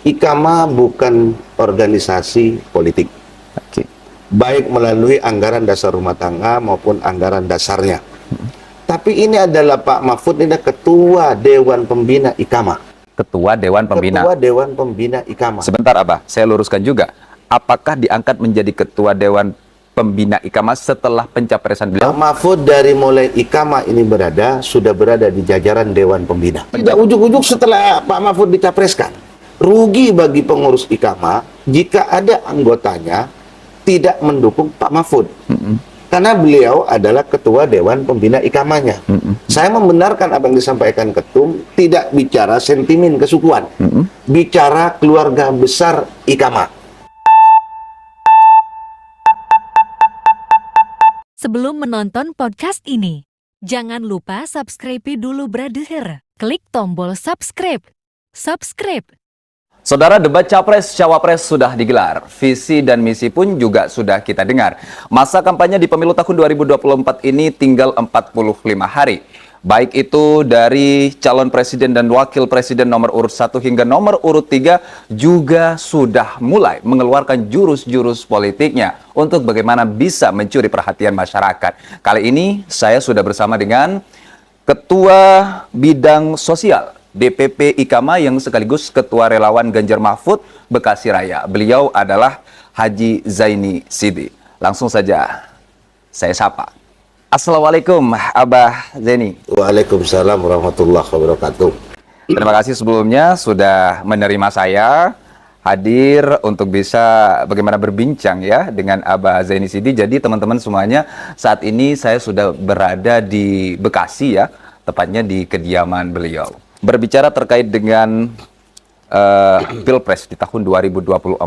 IKAMA bukan organisasi politik, Oke. baik melalui anggaran dasar rumah tangga maupun anggaran dasarnya. Tapi ini adalah Pak Mahfud ini Ketua Dewan Pembina IKAMA. Ketua Dewan Pembina. Ketua Dewan Pembina IKAMA. Sebentar Abah, saya luruskan juga. Apakah diangkat menjadi Ketua Dewan Pembina IKAMA setelah pencapresan beliau? Pak Mahfud dari mulai IKAMA ini sudah berada di jajaran Dewan Pembina. Tidak ujuk-ujuk setelah Pak Mahfud dicapreskan. Rugi bagi pengurus IKAMA jika ada anggotanya tidak mendukung Pak Mahfud. Karena beliau adalah Ketua Dewan Pembina IKAMA-nya. Saya membenarkan apa yang disampaikan Ketum, tidak bicara sentimen kesukuan. Bicara keluarga besar IKAMA. Sebelum menonton podcast ini, jangan lupa subscribe dulu brother. Klik tombol subscribe. Subscribe. Saudara, debat Capres-Cawapres sudah digelar. Visi dan misi pun juga sudah kita dengar. Masa kampanye di pemilu tahun 2024 ini tinggal 45 hari. Baik itu dari calon presiden dan wakil presiden nomor urut 1 hingga nomor urut 3 juga sudah mulai mengeluarkan jurus-jurus politiknya untuk bagaimana bisa mencuri perhatian masyarakat. Kali ini saya sudah bersama dengan Ketua Bidang Sosial DPP IKAMA yang sekaligus Ketua Relawan Ganjar Mahfud Bekasi Raya. Beliau adalah Haji Zaini Sidi. Langsung saja saya sapa. Assalamualaikum Abah Zaini. Waalaikumsalam warahmatullahi wabarakatuh. Terima kasih sebelumnya sudah menerima saya hadir untuk bisa bagaimana berbincang ya dengan Abah Zaini Sidi. Jadi teman-teman semuanya, saat ini saya sudah berada di Bekasi ya, tepatnya di kediaman beliau. Berbicara terkait dengan Pilpres di tahun 2024,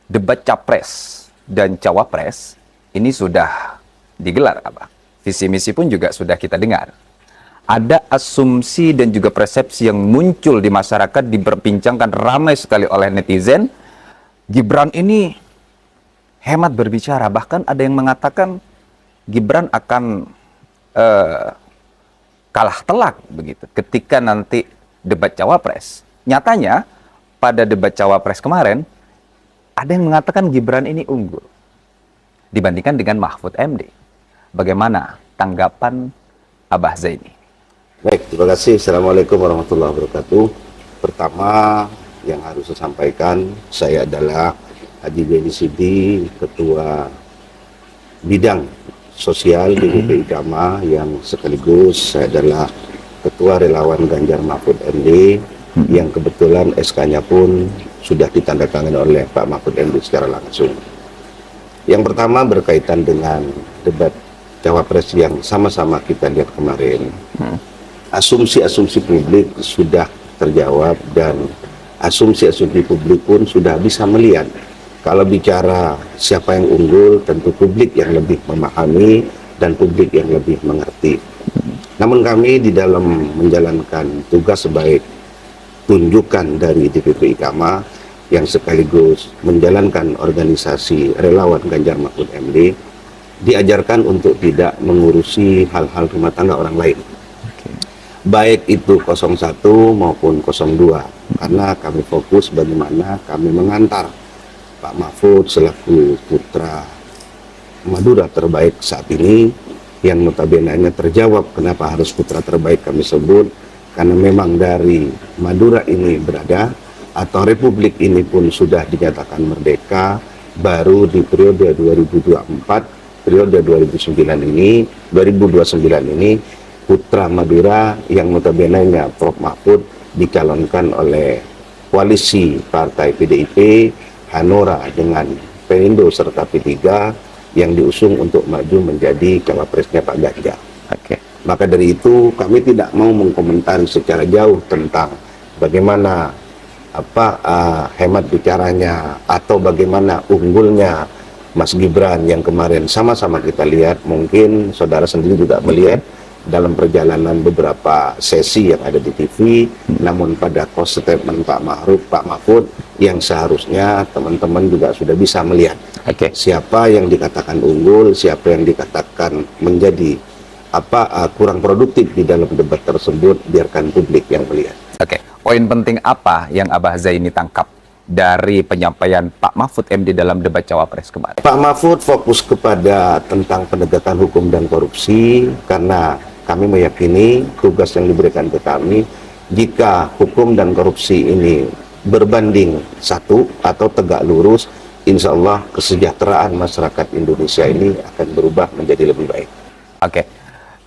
debat Capres dan Cawapres ini sudah digelar, Abah. Visi misi pun juga sudah kita dengar. Ada asumsi dan juga persepsi yang muncul di masyarakat, diperbincangkan ramai sekali oleh netizen. Gibran ini hemat berbicara, bahkan ada yang mengatakan Gibran akan kalah telak begitu ketika nanti debat Cawapres. Nyatanya pada debat Cawapres kemarin ada yang mengatakan Gibran ini unggul dibandingkan dengan Mahfud MD. Bagaimana tanggapan Abah Zaini? Baik, terima kasih. Assalamualaikum warahmatullahi wabarakatuh. Pertama yang harus saya sampaikan, saya adalah Haji Zaini Sidi, Ketua Bidang Sosial DPP IKAMA, yang sekaligus saya adalah Ketua Relawan Ganjar Mahfud MD, yang kebetulan SK-nya pun sudah ditandatangani oleh Pak Mahfud MD secara langsung. Yang pertama berkaitan dengan debat Cawapres yang sama-sama kita lihat kemarin. Asumsi-asumsi publik sudah terjawab dan asumsi-asumsi publik pun sudah bisa melihat. Kalau bicara siapa yang unggul, tentu publik yang lebih memahami dan publik yang lebih mengerti. Namun kami di dalam menjalankan tugas sebagai tunjukan dari DPP IKAMA yang sekaligus menjalankan organisasi Relawan Ganjar Mahfud MD, diajarkan untuk tidak mengurusi hal-hal rumah tangga orang lain. Baik itu 01 maupun 02, karena kami fokus bagaimana kami mengantar Pak Mahfud selaku putra Madura terbaik saat ini, yang notabene terjawab kenapa harus putra terbaik kami sebut, karena memang dari Madura ini berada atau Republik ini pun sudah dinyatakan merdeka baru di periode 2024, periode 2029 ini putra Madura yang notabene Prof Mahfud dicalonkan oleh koalisi partai PDIP, Hanura dengan Perindo serta P3 yang diusung untuk maju menjadi cawapresnya Pak Ganjar. Maka dari itu kami tidak mau mengkomentari secara jauh tentang bagaimana hemat bicaranya atau bagaimana unggulnya Mas Gibran yang kemarin sama-sama kita lihat. Mungkin saudara sendiri juga melihat dalam perjalanan beberapa sesi yang ada di TV, namun pada close statement Pak Mahfud yang seharusnya teman-teman juga sudah bisa melihat siapa yang dikatakan unggul, siapa yang dikatakan menjadi kurang produktif di dalam debat tersebut, biarkan publik yang melihat. poin penting apa yang Abah Zaini tangkap dari penyampaian Pak Mahfud MD dalam debat Cawapres kemarin? Pak Mahfud fokus kepada tentang penegakan hukum dan korupsi, karena kami meyakini tugas yang diberikan ke kami, jika hukum dan korupsi ini berbanding satu atau tegak lurus, insya Allah kesejahteraan masyarakat Indonesia ini akan berubah menjadi lebih baik. Oke,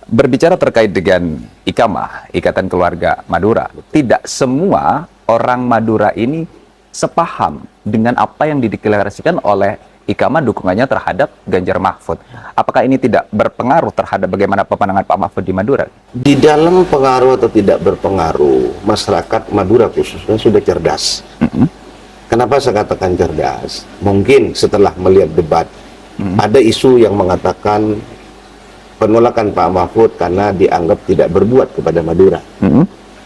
berbicara terkait dengan Ikamah, Ikatan Keluarga Madura, tidak semua orang Madura ini sepaham dengan apa yang dideklarasikan oleh Ikamah dukungannya terhadap Ganjar Mahfud. Apakah ini tidak berpengaruh terhadap bagaimana pemandangan Pak Mahfud di Madura? Di dalam pengaruh atau tidak berpengaruh, masyarakat Madura khususnya sudah cerdas. Kenapa saya katakan cerdas? Mungkin setelah melihat debat, ada isu yang mengatakan penolakan Pak Mahfud karena dianggap tidak berbuat kepada Madura.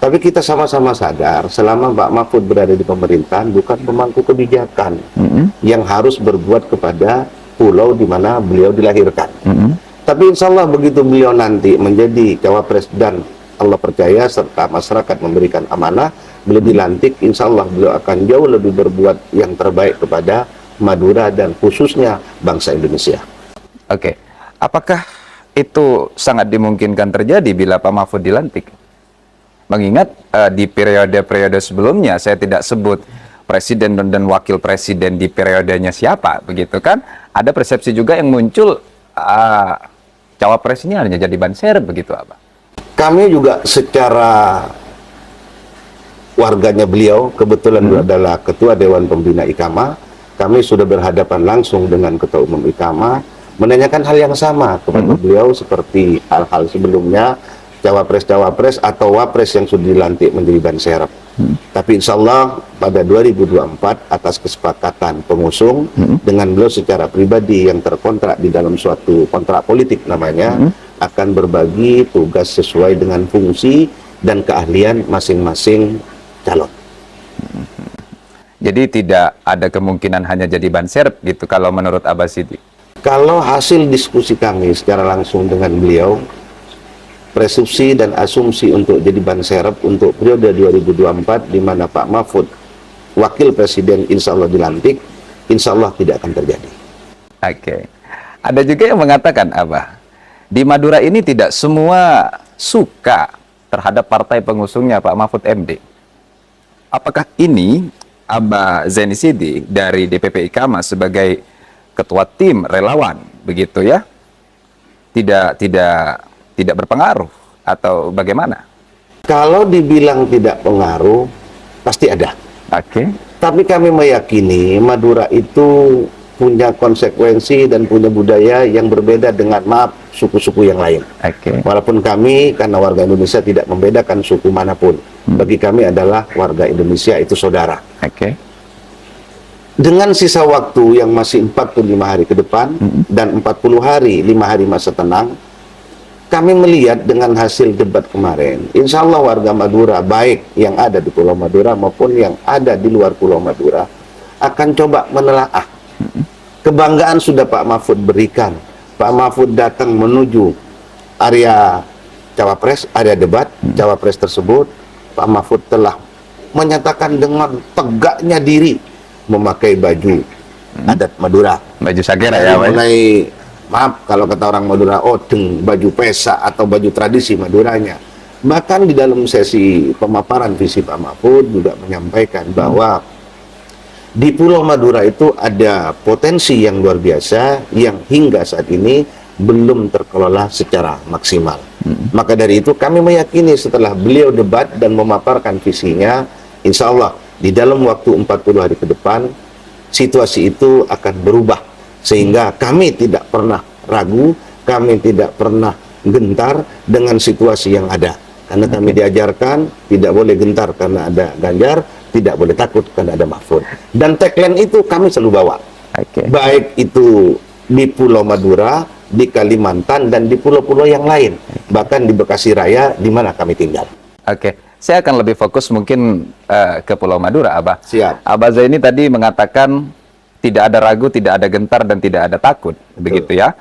Tapi kita sama-sama sadar, selama Pak Mahfud berada di pemerintahan, bukan pemangku kebijakan yang harus berbuat kepada pulau di mana beliau dilahirkan. Tapi insya Allah begitu beliau nanti menjadi cawapres dan Allah percaya serta masyarakat memberikan amanah, beliau dilantik, insya Allah beliau akan jauh lebih berbuat yang terbaik kepada Madura dan khususnya bangsa Indonesia. Oke, apakah itu sangat dimungkinkan terjadi bila Pak Mahfud dilantik? Mengingat di periode-periode sebelumnya, saya tidak sebut presiden dan wakil presiden di periodenya siapa, begitu kan? Ada persepsi juga yang muncul, cawapres ini hanya jadi ban serep, begitu apa? Kami juga secara warganya beliau, kebetulan adalah Ketua Dewan Pembina Ikamah, kami sudah berhadapan langsung dengan Ketua Umum Ikamah, menanyakan hal yang sama kepada beliau seperti hal-hal sebelumnya, cawapres-cawapres atau wapres yang sudah dilantik menjadi ban serep. Tapi insya Allah pada 2024 atas kesepakatan pengusung dengan beliau secara pribadi yang terkontrak di dalam suatu kontrak politik namanya, akan berbagi tugas sesuai dengan fungsi dan keahlian masing-masing calon. Jadi tidak ada kemungkinan hanya jadi ban serep gitu kalau menurut Abah Sidi? Kalau hasil diskusi kami secara langsung dengan beliau, presumsi dan asumsi untuk jadi ban serep untuk periode 2024 di mana Pak Mahfud wakil presiden insya Allah dilantik, insya Allah tidak akan terjadi. Oke. Ada juga yang mengatakan, Abah, di Madura ini tidak semua suka terhadap partai pengusungnya Pak Mahfud MD. Apakah ini Abah Zaini Sidi dari DPP Ikamah sebagai ketua tim relawan begitu ya? Tidak berpengaruh atau bagaimana? Kalau dibilang tidak pengaruh, pasti ada. Oke. Tapi kami meyakini Madura itu punya konsekuensi dan punya budaya yang berbeda dengan suku-suku yang lain. Oke. Walaupun kami karena warga Indonesia tidak membedakan suku manapun. Bagi kami adalah warga Indonesia itu saudara. Oke. Dengan sisa waktu yang masih 45 hari ke depan dan 40 hari, 5 hari masa tenang, kami melihat dengan hasil debat kemarin, insya Allah warga Madura, baik yang ada di Pulau Madura maupun yang ada di luar Pulau Madura, akan coba menelaah. Kebanggaan sudah Pak Mahfud berikan. Pak Mahfud datang menuju area cawapres, area debat, cawapres tersebut, Pak Mahfud telah menyatakan dengan tegaknya diri memakai baju adat Madura. Baju sagera ya, Pak. Mulai, maaf kalau kata orang Madura, odeng, baju pesa atau baju tradisi Maduranya. Bahkan di dalam sesi pemaparan visi Pak Mahfud juga menyampaikan bahwa di Pulau Madura itu ada potensi yang luar biasa yang hingga saat ini belum terkelola secara maksimal. Maka dari itu kami meyakini setelah beliau debat dan memaparkan visinya, insya Allah di dalam waktu 40 hari ke depan situasi itu akan berubah sehingga kami tidak pernah ragu, kami tidak pernah gentar dengan situasi yang ada. Karena kami diajarkan tidak boleh gentar karena ada Ganjar, tidak boleh takut karena ada Mahfud. Dan tagline itu kami selalu bawa. Baik itu di Pulau Madura, di Kalimantan, dan di pulau-pulau yang lain. Bahkan di Bekasi Raya, di mana kami tinggal. Saya akan lebih fokus mungkin ke Pulau Madura, Abah. Siap. Abah Zaini tadi mengatakan tidak ada ragu, tidak ada gentar, dan tidak ada takut. Begitu ya.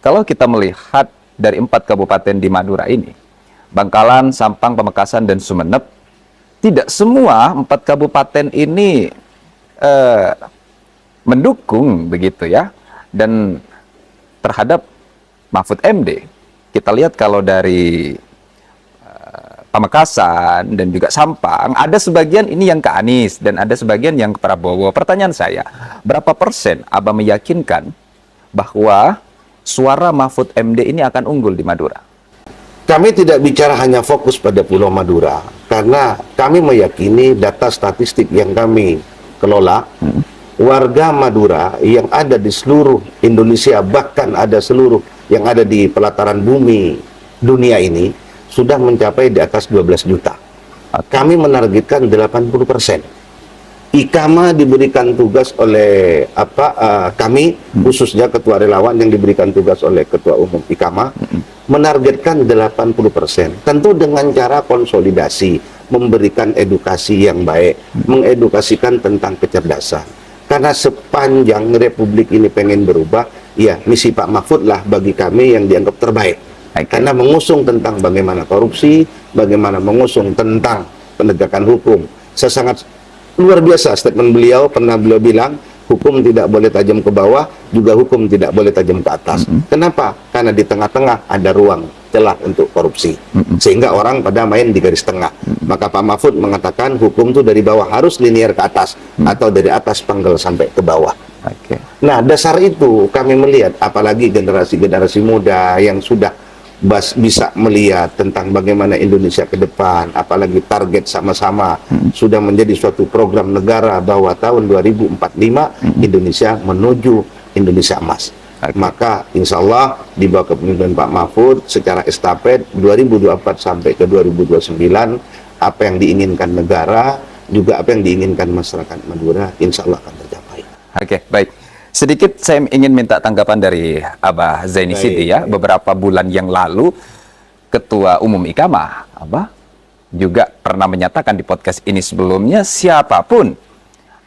Kalau kita melihat dari 4 kabupaten di Madura ini, Bangkalan, Sampang, Pamekasan, dan Sumeneb, tidak semua 4 kabupaten ini mendukung begitu ya, dan terhadap Mahfud MD. Kita lihat kalau dari Pamekasan dan juga Sampang, ada sebagian ini yang ke Anies dan ada sebagian yang ke Prabowo. Pertanyaan saya, berapa persen Abah meyakinkan bahwa suara Mahfud MD ini akan unggul di Madura? Kami tidak bicara hanya fokus pada Pulau Madura, karena kami meyakini data statistik yang kami kelola, warga Madura yang ada di seluruh Indonesia, bahkan ada seluruh yang ada di pelataran bumi dunia ini, sudah mencapai di atas 12 juta. Kami menargetkan 80%. IKAMA diberikan tugas oleh kami, khususnya ketua relawan yang diberikan tugas oleh ketua umum IKAMA, menargetkan 80%. Tentu dengan cara konsolidasi, memberikan edukasi yang baik, mengedukasikan tentang kecerdasan. Karena sepanjang Republik ini pengen berubah, ya misi Pak Mahfud lah bagi kami yang dianggap terbaik. Karena mengusung tentang bagaimana korupsi, bagaimana mengusung tentang penegakan hukum. Saya sangat luar biasa statement beliau, pernah beliau bilang, hukum tidak boleh tajam ke bawah, juga hukum tidak boleh tajam ke atas. Kenapa? Karena di tengah-tengah ada ruang celah untuk korupsi. Sehingga orang pada main di garis tengah. Maka Pak Mahfud mengatakan hukum itu dari bawah harus linear ke atas, atau dari atas penggal sampai ke bawah. Nah, dasar itu kami melihat, apalagi generasi-generasi muda yang sudah bisa melihat tentang bagaimana Indonesia ke depan, apalagi target sama-sama sudah menjadi suatu program negara bahwa tahun 2045 Indonesia menuju Indonesia emas. Maka insya Allah di bawah kepemimpinan Pak Mahfud secara estafet 2024 sampai ke 2029, apa yang diinginkan negara juga apa yang diinginkan masyarakat Madura insya Allah akan tercapai. Oke, baik. Sedikit saya ingin minta tanggapan dari Abah Zaini Sidi ya. Beberapa bulan yang lalu Ketua Umum IKAMA, Abah juga pernah menyatakan di podcast ini sebelumnya, siapapun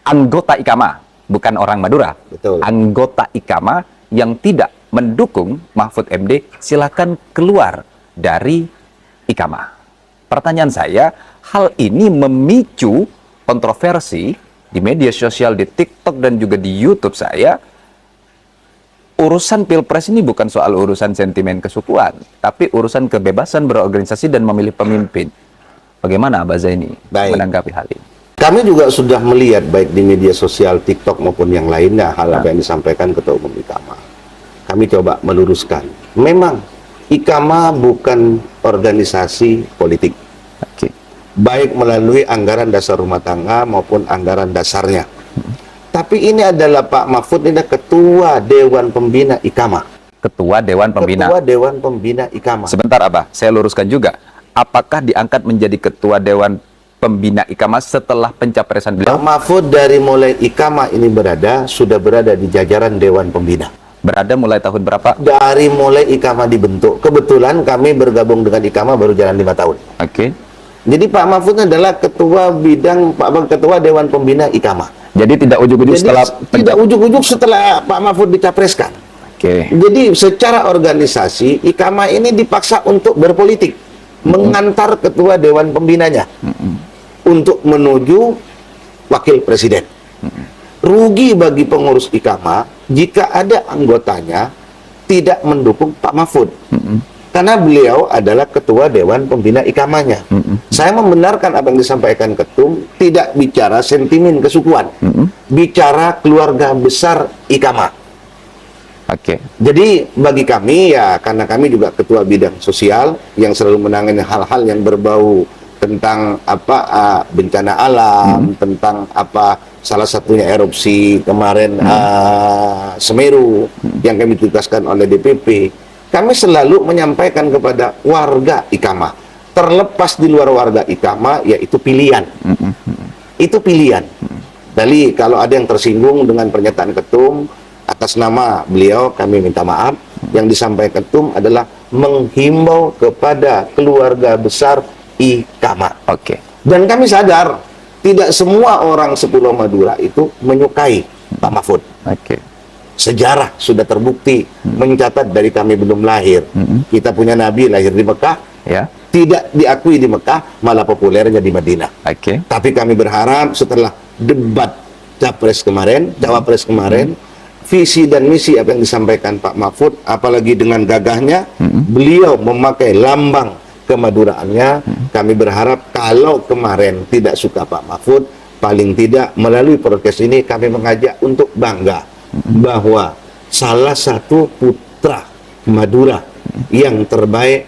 anggota IKAMA, bukan orang Madura, betul, anggota IKAMA yang tidak mendukung Mahfud MD, silakan keluar dari IKAMA. Pertanyaan saya, hal ini memicu kontroversi di media sosial, di TikTok dan juga di YouTube saya. Urusan Pilpres ini bukan soal urusan sentimen kesukuan, tapi urusan kebebasan berorganisasi dan memilih pemimpin. Bagaimana Abah Zaini menanggapi hal ini? Kami juga sudah melihat baik di media sosial, TikTok maupun yang lainnya, hal apa yang disampaikan Ketua Umum IKAMA. Kami coba meluruskan. Memang IKAMA bukan organisasi politik. Baik melalui anggaran dasar rumah tangga maupun anggaran dasarnya. Tapi ini adalah Pak Mahfud, ini adalah Ketua Dewan Pembina IKAMA. Ketua Dewan Pembina. Ketua Dewan Pembina IKAMA. Sebentar Abah, saya luruskan juga. Apakah diangkat menjadi Ketua Dewan Pembina IKAMA setelah pencapresan beliau? Pak Mahfud dari mulai IKAMA ini sudah berada di jajaran Dewan Pembina. Berada mulai tahun berapa? Dari mulai IKAMA dibentuk. Kebetulan kami bergabung dengan IKAMA baru jalan 5 tahun. Jadi Pak Mahfud adalah ketua Dewan Pembina IKAMA. Jadi tidak ujuk-ujuk setelah Pak Mahfud dicapreskan. Jadi secara organisasi IKAMA ini dipaksa untuk berpolitik, mengantar ketua Dewan Pembinanya untuk menuju wakil presiden. Rugi bagi pengurus IKAMA jika ada anggotanya tidak mendukung Pak Mahfud. Karena beliau adalah Ketua Dewan Pembina IKAMA-nya. Saya membenarkan apa yang disampaikan Ketum, tidak bicara sentimen kesukuan, bicara keluarga besar IKAMA. Jadi bagi kami ya, karena kami juga Ketua Bidang Sosial yang selalu menangani hal-hal yang berbau tentang bencana alam, tentang salah satunya erupsi kemarin Semeru yang kami tugaskan oleh DPP. Kami selalu menyampaikan kepada warga IKAMA, terlepas di luar warga IKAMA, yaitu pilihan. Itu pilihan. Jadi kalau ada yang tersinggung dengan pernyataan Ketum, atas nama beliau kami minta maaf. Yang disampaikan Ketum adalah menghimbau kepada keluarga besar IKAMA. Dan kami sadar, tidak semua orang sepulau Madura itu menyukai Pak Mahfud. Sejarah sudah terbukti mencatat dari kami belum lahir. Kita punya Nabi lahir di Mekah, tidak diakui di Mekah, malah populernya di Madinah. Oke. Tapi kami berharap setelah debat Cawapres kemarin, visi dan misi apa yang disampaikan Pak Mahfud, apalagi dengan gagahnya, beliau memakai lambang kemaduraannya. Kami berharap kalau kemarin tidak suka Pak Mahfud, paling tidak melalui podcast ini kami mengajak untuk bangga bahwa salah satu putra Madura yang terbaik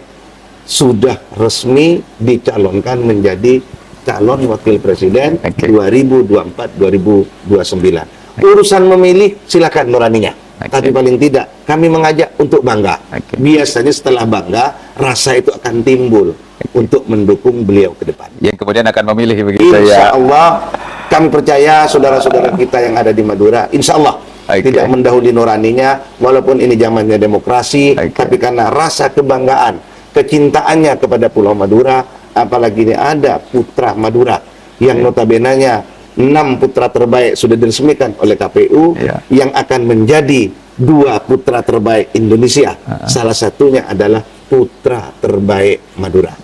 sudah resmi dicalonkan menjadi calon wakil presiden 2024-2029. Urusan memilih silakan nuraninya. Tapi paling tidak kami mengajak untuk bangga. Biasanya setelah bangga, rasa itu akan timbul untuk mendukung beliau ke depan. Yang kemudian akan memilih begitu ya. Insya Allah, kami percaya saudara-saudara kita yang ada di Madura, insya Allah tidak mendahului nuraninya, walaupun ini zamannya demokrasi, tapi karena rasa kebanggaan, kecintaannya kepada Pulau Madura, apalagi ini ada putra Madura yang notabenanya 6 putra terbaik sudah diresmikan oleh KPU, yang akan menjadi 2 putra terbaik Indonesia. Salah satunya adalah putra terbaik Madura.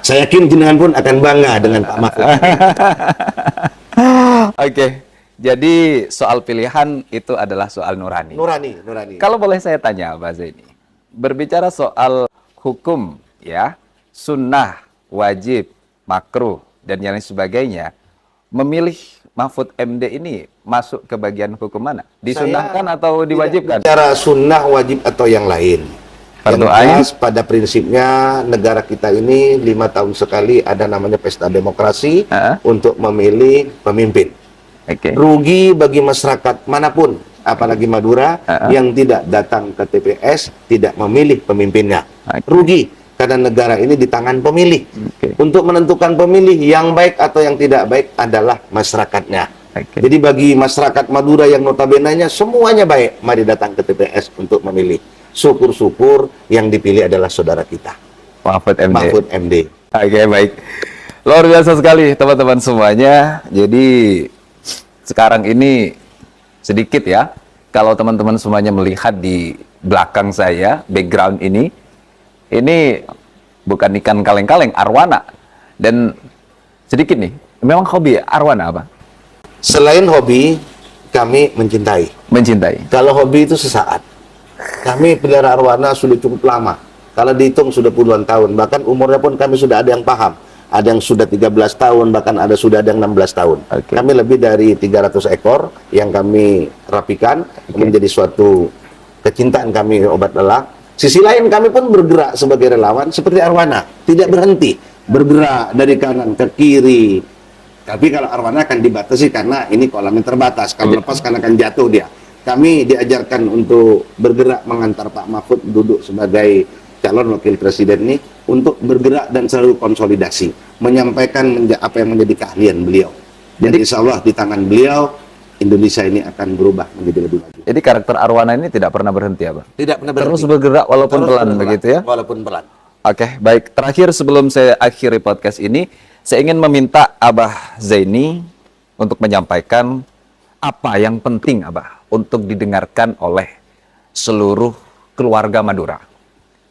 Saya yakin jenengan pun akan bangga dengan Pak Mahfud. Oke. Jadi soal pilihan itu adalah soal nurani. Nurani. Kalau boleh saya tanya, Pak Zaini, berbicara soal hukum, ya, sunnah, wajib, makruh, dan yang lain sebagainya, memilih Mahfud MD ini masuk ke bagian hukum mana? Disunahkan atau diwajibkan? Bicara sunnah, wajib, atau yang lain. Yang jelas pada prinsipnya negara kita ini 5 tahun sekali ada namanya pesta demokrasi untuk memilih pemimpin. Rugi bagi masyarakat manapun, apalagi Madura, yang tidak datang ke TPS, tidak memilih pemimpinnya. Rugi, karena negara ini di tangan pemilih. Untuk menentukan pemilih yang baik atau yang tidak baik adalah masyarakatnya. Jadi bagi masyarakat Madura yang notabenanya semuanya baik, mari datang ke TPS untuk memilih. Syukur-syukur yang dipilih adalah saudara kita, Mahfud MD. Oke, baik. Luar biasa sekali teman-teman semuanya. Jadi sekarang ini sedikit ya, kalau teman-teman semuanya melihat di belakang saya, background ini bukan ikan kaleng-kaleng, arwana. Dan sedikit nih, memang hobi arwana apa? Selain hobi, kami mencintai. Kalau hobi itu sesaat. Kami pelihara arwana sudah cukup lama. Kalau dihitung sudah puluhan tahun. Bahkan umurnya pun kami sudah ada yang paham. Ada yang sudah 13 tahun, bahkan sudah ada yang 16 tahun. Kami lebih dari 300 ekor yang kami rapikan menjadi suatu kecintaan kami obat lelah. Sisi lain kami pun bergerak sebagai relawan seperti arwana. Tidak berhenti. Bergerak dari kanan ke kiri. Tapi kalau arwana akan dibatasi karena ini kolamnya terbatas. Kalau lepas kan akan jatuh dia. Kami diajarkan untuk bergerak mengantar Pak Mahfud duduk sebagai calon wakil presiden ini untuk bergerak dan selalu konsolidasi, menyampaikan apa yang menjadi keahlian beliau. Jadi insya Allah di tangan beliau Indonesia ini akan berubah menjadi lebih maju. Jadi karakter arwana ini tidak pernah berhenti, Abah? Tidak pernah berhenti. Terus bergerak walaupun pelan begitu ya? Walaupun pelan. Oke, baik. Terakhir sebelum saya akhiri podcast ini, saya ingin meminta Abah Zaini untuk menyampaikan apa yang penting, Abah, untuk didengarkan oleh seluruh keluarga Madura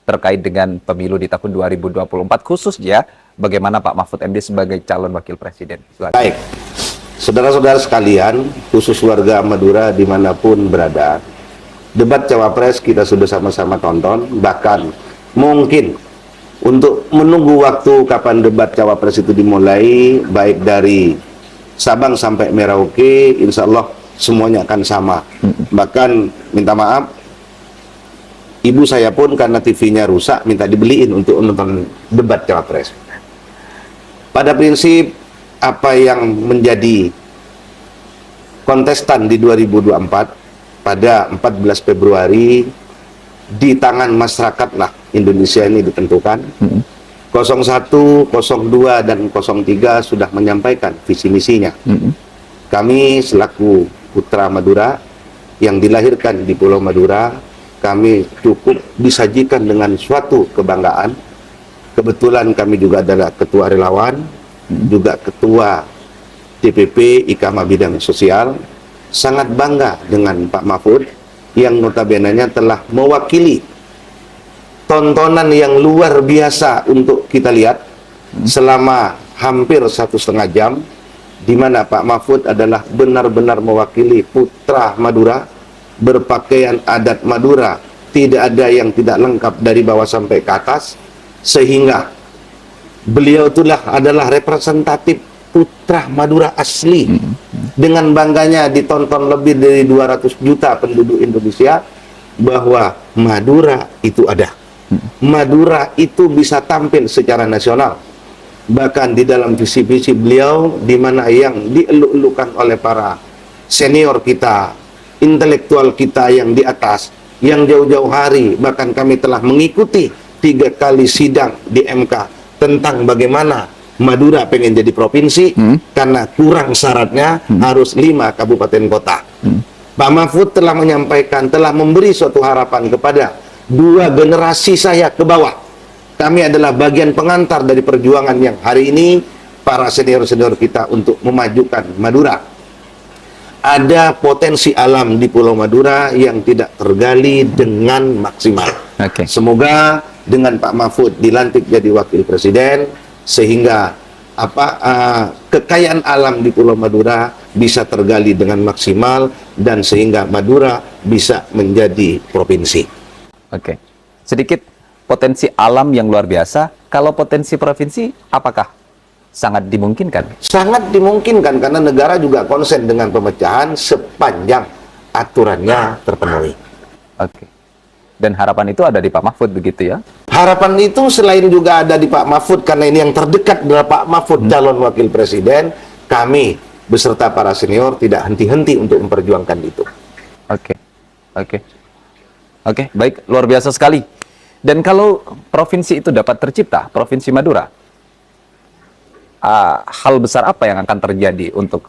terkait dengan pemilu di tahun 2024, khususnya bagaimana Pak Mahfud MD sebagai calon wakil presiden. Baik, saudara-saudara sekalian, khusus warga Madura dimanapun berada, debat Cawapres kita sudah sama-sama tonton, bahkan mungkin untuk menunggu waktu kapan debat Cawapres itu dimulai, baik dari Sabang sampai Merauke, insya Allah semuanya akan sama. Bahkan minta maaf, ibu saya pun karena TV-nya rusak minta dibeliin untuk nonton debat Cawapres. Pada prinsip apa yang menjadi kontestan di 2024 pada 14 Februari di tangan masyarakat lah Indonesia ini ditentukan. 01, 02, dan 03 sudah menyampaikan visi misinya. Kami selaku putra Madura yang dilahirkan di Pulau Madura, kami cukup disajikan dengan suatu kebanggaan. Kebetulan kami juga adalah ketua relawan, juga ketua DPP IKAMA bidang sosial. Sangat bangga dengan Pak Mahfud yang notabenenya telah mewakili tontonan yang luar biasa untuk kita lihat selama hampir 1,5 jam, di mana Pak Mahfud adalah benar-benar mewakili putra Madura, berpakaian adat Madura, tidak ada yang tidak lengkap dari bawah sampai ke atas, sehingga beliau itulah adalah representatif putra Madura asli. Dengan bangganya ditonton lebih dari 200 juta penduduk Indonesia, bahwa Madura itu ada. Madura itu bisa tampil secara nasional. Bahkan di dalam visi-visi beliau, di mana yang dieluk-elukan oleh para senior kita, intelektual kita yang di atas, yang jauh-jauh hari, bahkan kami telah mengikuti 3 kali sidang di MK tentang bagaimana Madura pengen jadi provinsi, karena kurang syaratnya harus 5 kabupaten kota. Pak Mahfud telah menyampaikan, telah memberi suatu harapan kepada 2 generasi saya ke bawah. Kami adalah bagian pengantar dari perjuangan yang hari ini para senior-senior kita untuk memajukan Madura. Ada potensi alam di Pulau Madura yang tidak tergali dengan maksimal. Semoga dengan Pak Mahfud dilantik jadi wakil presiden, sehingga kekayaan alam di Pulau Madura bisa tergali dengan maksimal, dan sehingga Madura bisa menjadi provinsi. Sedikit potensi alam yang luar biasa. Kalau potensi provinsi, apakah sangat dimungkinkan? Sangat dimungkinkan, karena negara juga konsen dengan pemecahan sepanjang aturannya terpenuhi. Dan harapan itu ada di Pak Mahfud begitu ya? Harapan itu selain juga ada di Pak Mahfud, karena ini yang terdekat adalah Pak Mahfud calon wakil presiden, kami beserta para senior tidak henti-henti untuk memperjuangkan itu. Baik, luar biasa sekali. Dan kalau provinsi itu dapat tercipta, Provinsi Madura, hal besar apa yang akan terjadi untuk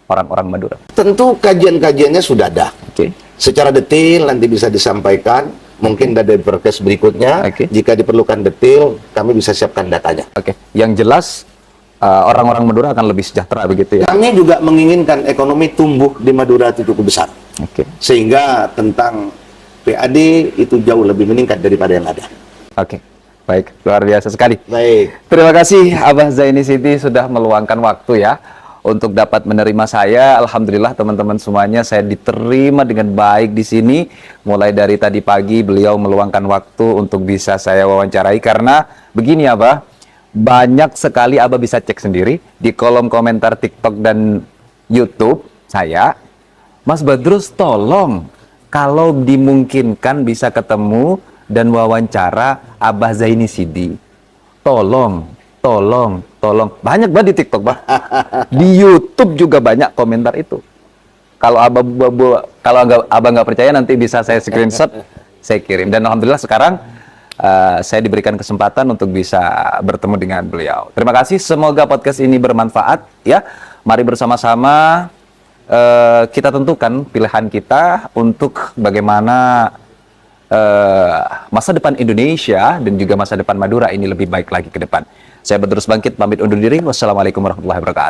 orang-orang Madura? Tentu kajian-kajiannya sudah ada. Secara detail nanti bisa disampaikan, mungkin dari podcast berikutnya. Jika diperlukan detail, kami bisa siapkan datanya. Yang jelas, orang-orang Madura akan lebih sejahtera begitu ya? Kami juga menginginkan ekonomi tumbuh di Madura itu cukup besar. Sehingga tentang PAD itu jauh lebih meningkat daripada yang ada. Baik, luar biasa sekali. Baik. Terima kasih Abah Zaini Sidi sudah meluangkan waktu ya untuk dapat menerima saya. Alhamdulillah teman-teman semuanya, saya diterima dengan baik di sini. Mulai dari tadi pagi beliau meluangkan waktu untuk bisa saya wawancarai, karena begini Abah, banyak sekali Abah bisa cek sendiri di kolom komentar TikTok dan YouTube saya. Mas Badrus, tolong kalau dimungkinkan bisa ketemu dan wawancara Abah Zaini Sidi. Tolong. Banyak banget di TikTok, Bah. Di YouTube juga banyak komentar itu. Kalau Abah nggak percaya, nanti bisa saya screenshot, saya kirim. Dan alhamdulillah sekarang saya diberikan kesempatan untuk bisa bertemu dengan beliau. Terima kasih, semoga podcast ini bermanfaat ya. Mari bersama-sama kita tentukan pilihan kita untuk bagaimana masa depan Indonesia dan juga masa depan Madura ini lebih baik lagi ke depan. Saya Badrus Bangkit, pamit undur diri. Wassalamualaikum warahmatullahi wabarakatuh.